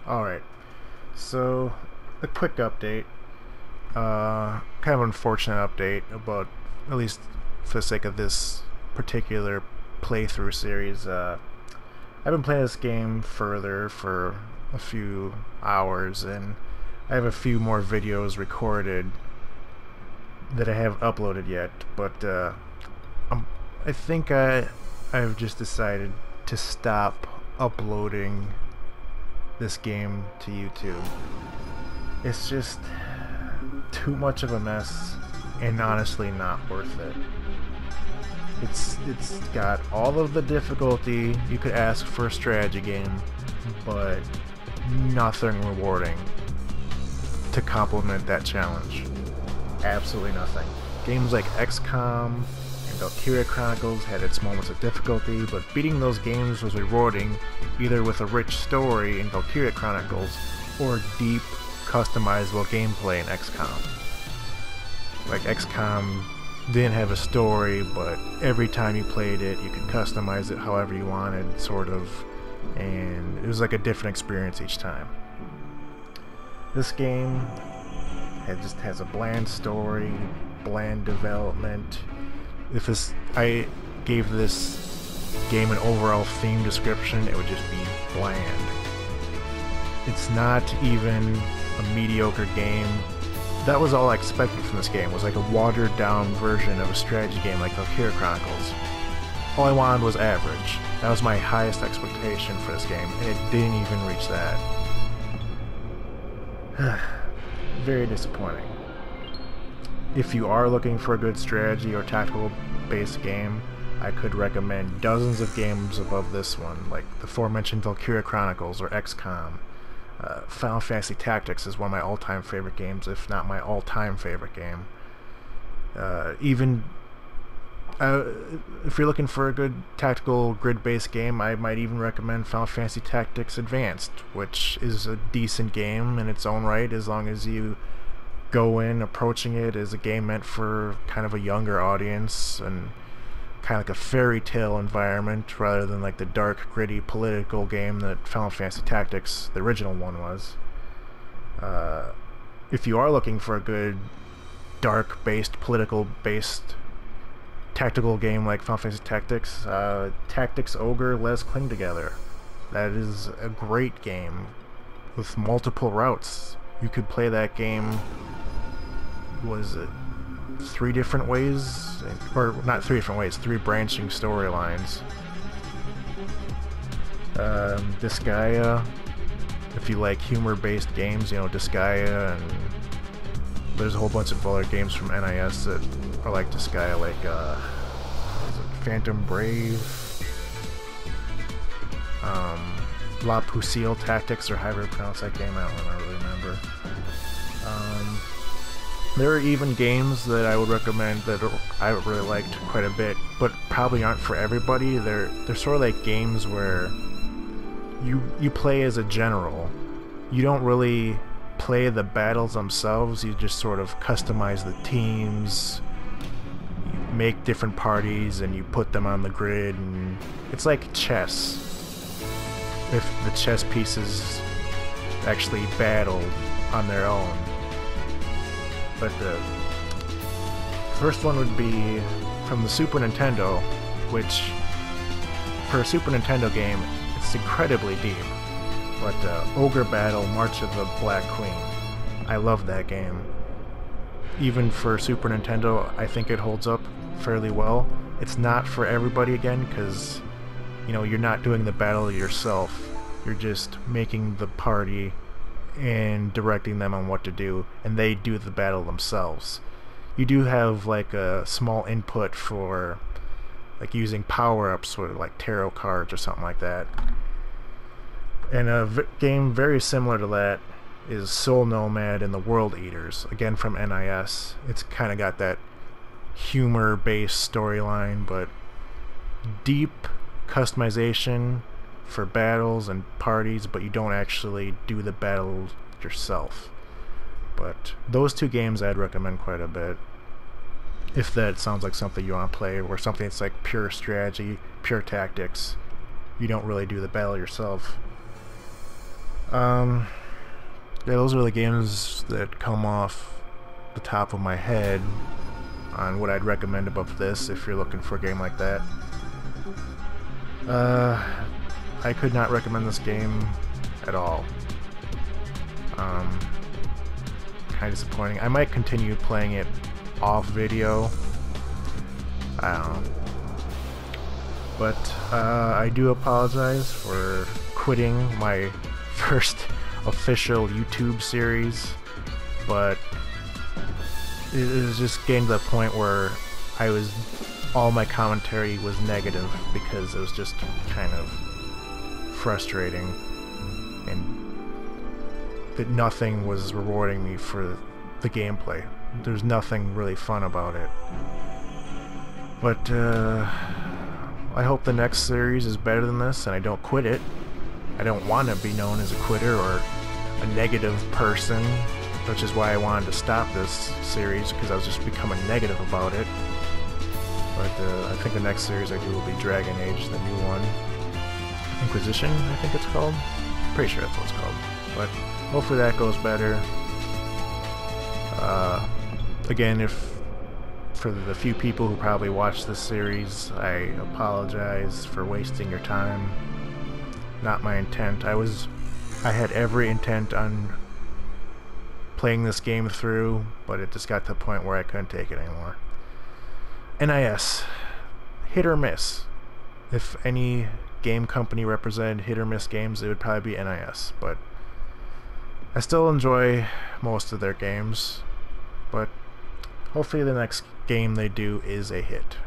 Alright, so a quick update. Kind of unfortunate update about, at least for the sake of this particular playthrough series. I've been playing this game further for a few hours, and I have a few more videos recorded that I haven't uploaded yet, but I think I've just decided to stop uploading this game to YouTube. It's just too much of a mess and honestly not worth it. It's got all of the difficulty you could ask for a strategy game, but nothing rewarding to complement that challenge. Absolutely nothing. Games like XCOM and Valkyria Chronicles had its moments of difficulty, but beating those games was rewarding, either with a rich story in Valkyria Chronicles or deep, customizable gameplay in XCOM. Like, XCOM didn't have a story, but every time you played it, you could customize it however you wanted, sort of, and it was like a different experience each time. This game just has a bland story, bland development. I gave this game an overall theme description, it would just be bland. It's not even a mediocre game. That was all I expected from this game, was like a watered down version of a strategy game like Valkyria Chronicles. All I wanted was average. That was my highest expectation for this game, and it didn't even reach that. Very disappointing. If you are looking for a good strategy or tactical based game, I could recommend dozens of games above this one, like the aforementioned Valkyria Chronicles or XCOM. Final Fantasy Tactics is one of my all-time favorite games, if not my all-time favorite game. If you're looking for a good tactical grid-based game, I might even recommend Final Fantasy Tactics Advanced, which is a decent game in its own right, as long as you go in approaching it as a game meant for kind of a younger audience and kind of like a fairy tale environment rather than like the dark, gritty political game that Final Fantasy Tactics, the original one, was. If you are looking for a good dark-based, political-based tactical game like Final Fantasy Tactics, Tactics Ogre Let Us Cling Together. That is a great game with multiple routes. You could play that game, was it 3 different ways? Or not 3 different ways, 3 branching storylines. Disgaea, if you like humor-based games, you know, Disgaea, and there's a whole bunch of other games from NIS that are like Disgaea, like is it Phantom Brave, La Pusille Tactics, or however you pronounce that game, I don't really remember. There are even games that I would recommend that I really liked quite a bit, but probably aren't for everybody. They're sort of like games where you play as a general. You don't really play the battles themselves, you just sort of customize the teams, you make different parties, and you put them on the grid, and it's like chess, if the chess pieces actually battled on their own. But the first one would be from the Super Nintendo, which for a Super Nintendo game, it's incredibly deep. But Ogre Battle March of the Black Queen. I love that game. Even for Super Nintendo, I think it holds up fairly well. It's not for everybody again, because, you know, you're not doing the battle yourself. You're just making the party and directing them on what to do, and they do the battle themselves. You do have like a small input for like using power-ups or like tarot cards or something like that. And a game very similar to that is Soul Nomad and the World Eaters, again from NIS. It's kind of got that humor-based storyline, but deep customization for battles and parties, but you don't actually do the battle yourself. But those 2 games I'd recommend quite a bit, if that sounds like something you want to play, or something that's like pure strategy, pure tactics. You don't really do the battle yourself. Um, yeah, those are the games that come off the top of my head on what I'd recommend above this if you're looking for a game like that. I could not recommend this game at all. Kind of disappointing. I might continue playing it off video. I don't know. But I do apologize for quitting my first official YouTube series, but it was just getting to the point where all my commentary was negative because it was just kind of frustrating, and that nothing was rewarding me for the gameplay. There's nothing really fun about it. But I hope the next series is better than this and I don't quit it. I don't want to be known as a quitter or a negative person, which is why I wanted to stop this series, because I was just becoming negative about it. But I think the next series I do will be Dragon Age, the new one. Inquisition, I think it's called. Pretty sure that's what it's called. But hopefully that goes better. Again, for the few people who probably watch this series, I apologize for wasting your time. Not my intent. I had every intent on playing this game through, but it just got to the point where I couldn't take it anymore. NIS, hit or miss. If any game company represented hit or miss games, it would probably be NIS, but I still enjoy most of their games, but hopefully the next game they do is a hit.